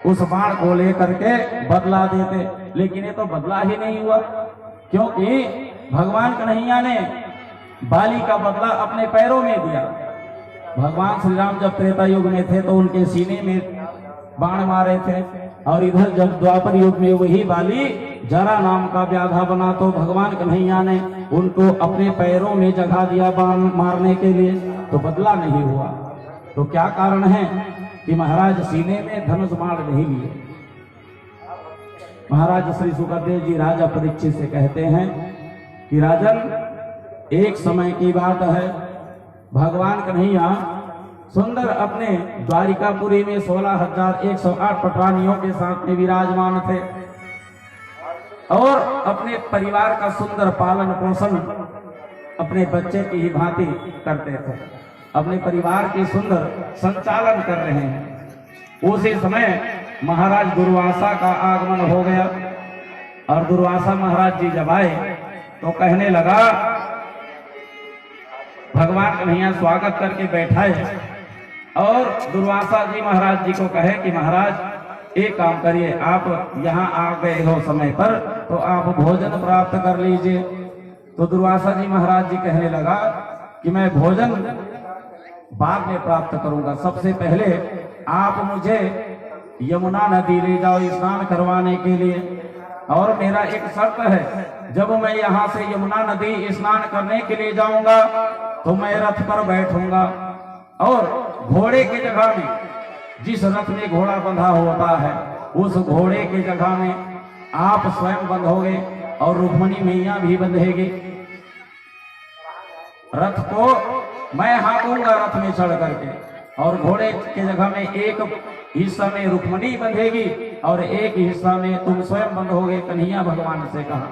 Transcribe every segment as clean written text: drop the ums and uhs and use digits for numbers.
उस बाण को लेकर के बदला देते, लेकिन ये तो बदला ही नहीं हुआ, क्योंकि भगवान कन्हैया ने बाली का बदला अपने पैरों में दिया। भगवान श्री राम जब त्रेता युग में थे तो उनके सीने में बाण मारे थे, और इधर जब द्वापर युग में वही बाली जरा नाम का व्याधा बना तो भगवान कन्हैया ने उनको अपने पैरों में जगह दिया बाण मारने के लिए, तो बदला नहीं हुआ। तो क्या कारण है कि महाराज सीने में धनुष बाण नहीं लिए। महाराज श्री सुखदेव जी राजा परीक्षित से कहते हैं कि राजन, एक समय की बात है, भगवान कन्हैया सुंदर अपने द्वारिकापुरी में 16,108 पटरानियों के साथ में विराजमान थे और अपने परिवार का सुंदर पालन पोषण अपने बच्चे की ही भांति करते थे, अपने परिवार के सुंदर संचालन कर रहे हैं। उसी समय महाराज दुर्वासा का आगमन हो गया, और दुर्वासा महाराज जी जब आए तो कहने लगा, भगवान कन्हैया स्वागत करके बैठाए और दुर्वासा जी महाराज जी को कहे कि महाराज एक काम करिए, आप यहाँ आ गए हो समय पर, तो आप भोजन प्राप्त कर लीजिए। तो दुर्वासा जी महाराज जी कहने लगा कि मैं भोजन बाद में प्राप्त करूंगा, सबसे पहले आप मुझे यमुना नदी ले जाओ स्नान करवाने के लिए, और मेरा एक शर्त है, जब मैं यहाँ से यमुना नदी स्नान करने के लिए जाऊंगा तो मैं रथ पर बैठूंगा, और घोड़े की जगह में, जिस रथ में घोड़ा बंधा होता है, उस घोड़े की जगह में आप स्वयं बंधोगे और रुक्मणी मैया भी बंधेगी। रथ को मैं हाँकूंगा रथ में चढ़ करके, और घोड़े के जगह में एक हिस्सा में रुक्मणी बंधेगी और एक हिस्सा में तुम स्वयं बंधोगे, कन्हैया भगवान से कहा।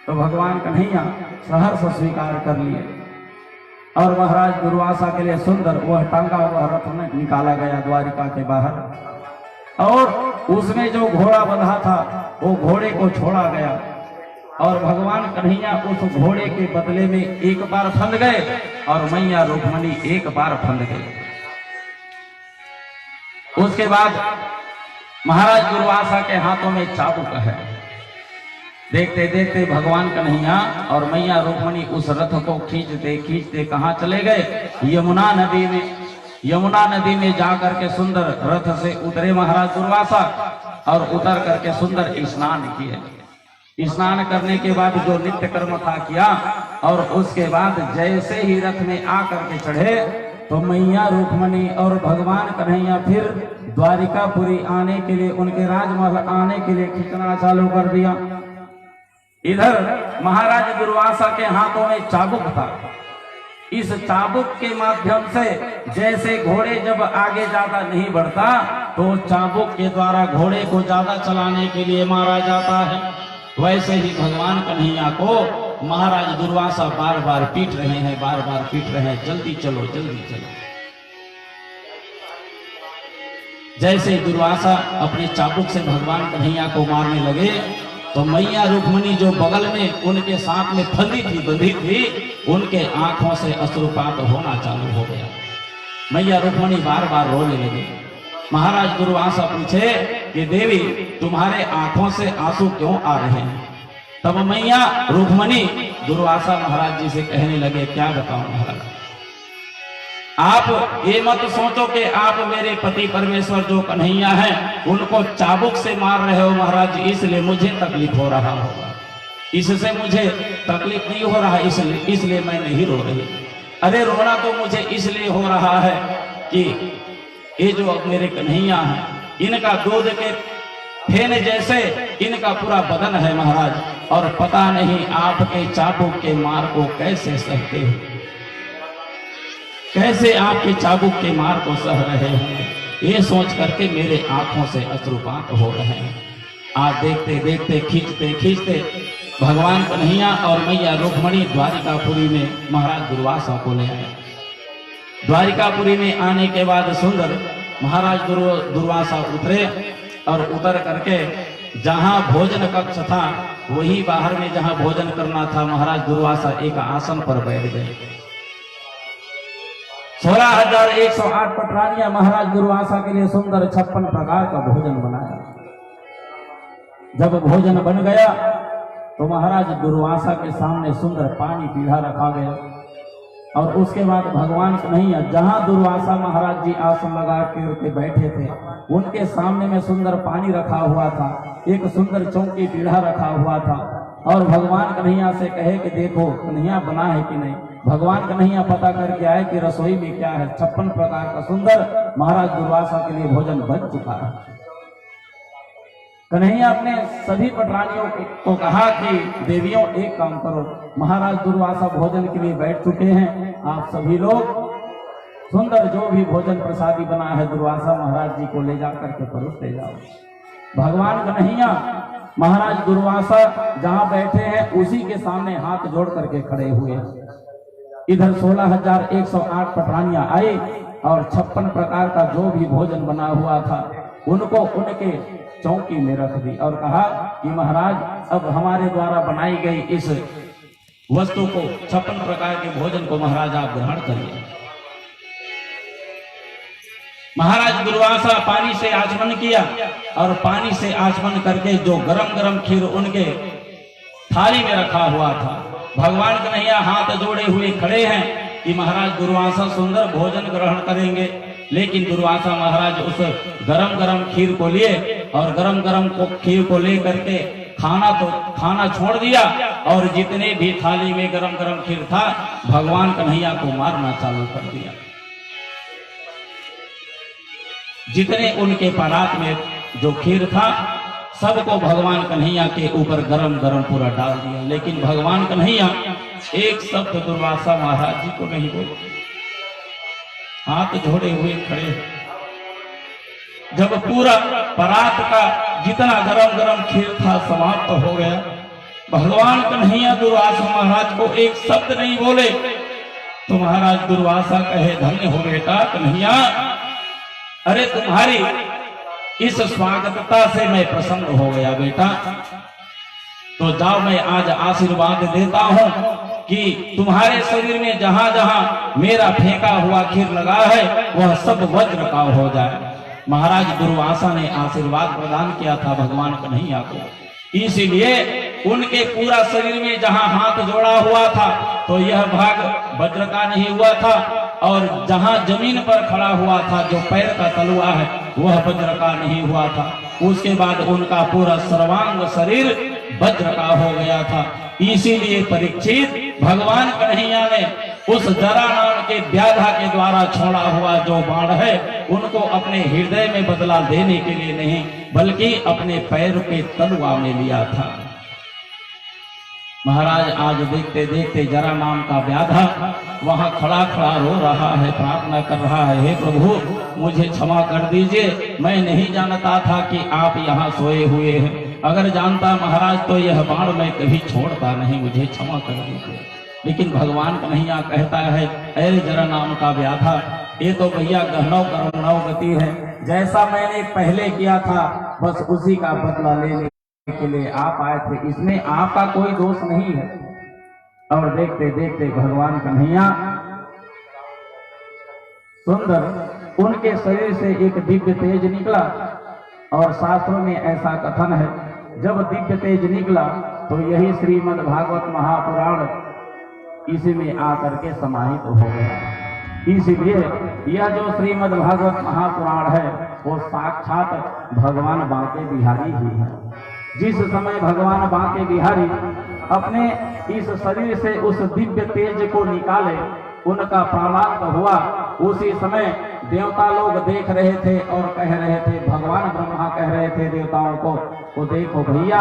तो भगवान कन्हैया सहर्ष स्वीकार कर लिए, और महाराज दुर्वासा के लिए सुंदर वह टांगा हुआ रथ में निकाला गया द्वारिका के बाहर, और उसमें जो घोड़ा बंधा था वो घोड़े को छोड़ा गया, और भगवान कन्हैया उस घोड़े के बदले में एक बार फंद गए और मैया रुक्मणी एक बार फंद गए। उसके बाद महाराज दुर्वासा के हाथों में चाबुक है। देखते देखते भगवान कन्हैया और मैया रुक्मणी उस रथ को खींचते खींचते कहाँ चले गए, यमुना नदी में। यमुना नदी में जाकर के सुंदर रथ से उतरे महाराज दुर्वासा, और उतर करके सुंदर स्नान किए। स्नान करने के बाद जो नित्य कर्म था किया, और उसके बाद जैसे ही रथ में आकर के चढ़े तो मैया रुक्मणी और भगवान कन्हैया फिर द्वारिकापुरी आने के लिए, उनके राजमहल आने के लिए खींचना चालू कर दिया। इधर महाराज दुर्वासा के हाथों में चाबुक था। इस चाबुक के माध्यम से जैसे घोड़े जब आगे ज्यादा नहीं बढ़ता तो चाबुक के द्वारा घोड़े को ज्यादा चलाने के लिए मारा जाता है, वैसे ही भगवान कन्हैया को महाराज दुर्वासा बार बार पीट रहे हैं, बार बार पीट रहे हैं, जल्दी चलो जल्दी चलो। जैसे दुर्वासा अपने चाबुक से भगवान कन्हैया को मारने लगे तो मैया रुक्मणी जो बगल में उनके साथ में फंदी थी, बंधी थी, उनके आंखों से अश्रुपात होना चालू हो गया। मैया रुक्मणी बार बार रोने लगे। महाराज दुर्वासा पूछे कि देवी तुम्हारे आंखों से आंसू क्यों आ रहे हैं? तब मैया रुक्मणी दुर्वासा महाराज जी से कहने लगे, क्या बताऊं महाराज, आप ये मत सोचो कि आप मेरे पति परमेश्वर जो कन्हैया हैं उनको चाबुक से मार रहे हो महाराज, इसलिए मुझे तकलीफ हो रहा होगा। इससे मुझे तकलीफ नहीं हो रहा, इसलिए मैं नहीं रो रही। अरे रोना तो मुझे इसलिए हो रहा है कि ये जो अब मेरे कन्हैया हैं, इनका दूध के फेन जैसे इनका पूरा बदन है महाराज, और पता नहीं आपके चाबुक के मार को कैसे सहते हो, कैसे आपके चाबुक के मार को सह रहे हैं, ये सोच करके मेरे आंखों से अश्रुपात हो रहे हैं। आज देखते देखते खींचते खींचते भगवान कन्हैया और मैया रुक्मणी द्वारिकापुरी में महाराज दुर्वासा को ले आए। द्वारिकापुरी में आने के बाद सुंदर महाराज दुर्वासा उतरे, और उतर करके जहां भोजन कक्ष था वही बाहर में जहां भोजन करना था, महाराज दुर्वासा एक आसन पर बैठ गए। 16,108 पटरानियां महाराज दुर्वासा के लिए सुंदर 56 प्रकार का भोजन बनाया। जब भोजन बन गया तो महाराज दुर्वासा के सामने सुंदर पानी पीढ़ा रखा गया और उसके बाद भगवान कन्हैया जहां दुर्वासा महाराज जी आसन लगा के बैठे थे उनके सामने में सुंदर पानी रखा हुआ था, एक सुंदर चौकी पीढ़ा रखा हुआ था और भगवान कन्हैया से कहे कि देखो कन्हैया बना है कि नहीं। भगवान कन्हैया पता करके आए कि रसोई में क्या है। 56 प्रकार का सुंदर महाराज दुर्वासा के लिए भोजन बन चुका है। कन्हैया अपने सभी पटरानियों को कहा कि देवियों एक काम करो, महाराज दुर्वासा भोजन के लिए बैठ चुके हैं, आप सभी लोग सुंदर जो भी भोजन प्रसादी बना है दुर्वासा महाराज जी को ले जाकर के परोसते जाओ। भगवान कन्हैया महाराज दुर्वासा जहां बैठे हैं उसी के सामने हाथ जोड़ करके खड़े हुए। इधर 16,108 पटरानियां आई और 56 प्रकार का जो भी भोजन बना हुआ था उनको उनके चौकी में रख दी और कहा कि महाराज अब हमारे द्वारा बनाई गई इस वस्तु को 56 प्रकार के भोजन को महाराज आप ग्रहण करिए। महाराज दुर्वासा पानी से आचमन किया और पानी से आचमन करके जो गरम गरम खीर उनके थाली में रखा हुआ था, भगवान कन्हैया हाथ जोड़े हुए खड़े हैं कि महाराज दुर्वासा सुंदर भोजन ग्रहण करेंगे। लेकिन दुर्वासा महाराज उस गरम गरम खीर को लिए और गरम गरम खीर को ले करके खाना छोड़ दिया और जितने भी थाली में गरम गरम खीर था भगवान कन्हैया को मारना चालू कर दिया। जितने उनके परात में जो खीर था सबको भगवान कन्हैया के ऊपर गरम गरम पूरा डाल दिया। लेकिन भगवान कन्हैया एक शब्द दुर्वासा महाराज जी को नहीं बोले, हाथ जोड़े हुए खड़े। जब पूरा परात का जितना गरम गरम खीर था समाप्त हो गया, भगवान कन्हैया दुर्वासा महाराज को एक शब्द नहीं बोले तो महाराज दुर्वासा कहे धन्य हो बेटा कन्हैया, अरे तुम्हारी इस स्वागतता से मैं प्रसन्न हो गया बेटा। तो जाओ मैं आज आशीर्वाद देता हूं कि तुम्हारे शरीर में जहां जहां मेरा फेंका हुआ खीर लगा है वह सब वज्र का हो जाए। महाराज दुर्वासा ने आशीर्वाद प्रदान किया था भगवान कन्हैया को, इसीलिए उनके पूरा शरीर में जहां हाथ जोड़ा हुआ था तो यह भाग वज्र का नहीं हुआ था और जहां जमीन पर खड़ा हुआ था जो पैर का तलवा है वह वज्र का नहीं हुआ था। उसके बाद उनका पूरा सर्वांग शरीर वज्र का हो गया था। इसीलिए परीक्षित भगवान कन्हैया ने उस जरा नाम के व्याधा के द्वारा छोड़ा हुआ जो बाण है उनको अपने हृदय में बदला देने के लिए नहीं बल्कि अपने पैर के तलवा में लिया था। महाराज आज देखते देखते जरा नाम का व्याधा वहां खड़ा खड़ा रो रहा है, प्रार्थना कर रहा है, हे प्रभु मुझे क्षमा कर दीजिए, मैं नहीं जानता था कि आप यहाँ सोए हुए हैं, अगर जानता महाराज तो यह बाण मैं कभी छोड़ता नहीं, मुझे क्षमा कर दीजिए। लेकिन भगवान कन्हैया कहता है अरे जरा नाम का व्याधा, ये तो भैया गहनौ करुणौ गति है, जैसा मैंने पहले किया था बस उसी का बदला लेने के लिए आप आए थे, इसमें आपका कोई दोष नहीं है। और देखते देखते भगवान कन्हैया सुंदर उनके शरीर से एक दिव्य तेज निकला और शास्त्रों में ऐसा कथन है जब दिव्य तेज निकला तो यही श्रीमद् भागवत महापुराण इसी में आकर के समाहित हो गया। इसीलिए यह जो श्रीमद् भागवत महापुराण है वो साक्षात भगवान बांके बिहारी ही है। जिस समय भगवान बांके बिहारी अपने इस शरीर से उस दिव्य तेज को निकाले उनका प्राणांत हुआ, उसी समय देवता लोग देख रहे थे और कह रहे थे, भगवान ब्रह्मा कह रहे थे देवताओं को, तो देखो भैया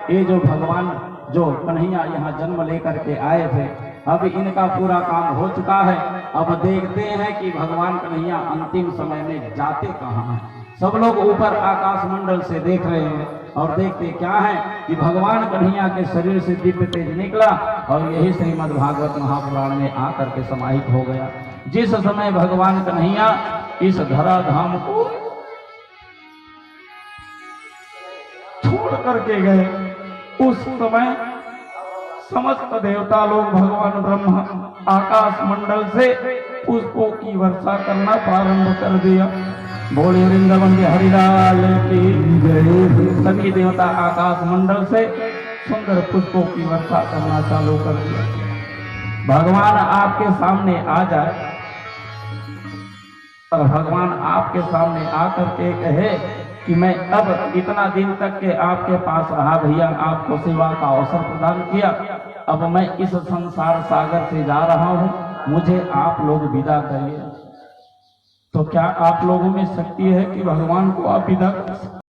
ये जो भगवान जो कन्हैया यहाँ जन्म लेकर के आए थे अब इनका पूरा काम हो चुका है, अब देखते हैं कि भगवान कन्हैया अंतिम समय में जाते कहाँ हैं। सब लोग ऊपर आकाश मंडल से देख रहे हैं और देखते क्या है कि भगवान कन्हैया के शरीर से दिव्य तेज निकला और यही श्रीमद् भागवत महापुराण में आकर के समाहित हो गया। जिस समय भगवान कन्हैया इस धराधाम को छोड़ करके गए उस समय समस्त देवता लोग भगवान ब्रह्मा आकाश मंडल से पुष्पों की वर्षा करना प्रारंभ कर दिया। बोले वृंदावन हरिलाल की जय। सभी देवता आकाश मंडल से सुंदर पुष्पों की वर्षा करना चालू कर दिया। भगवान आपके सामने आ जाए और भगवान आपके सामने आकर के कहे कि मैं अब इतना दिन तक के आपके पास रहा भैया, आपको सेवा का अवसर प्रदान किया, अब मैं इस संसार सागर से जा रहा हूं, मुझे आप लोग विदा करिए। तो क्या आप लोगों में शक्ति है कि भगवान को आप विदा कर सकते?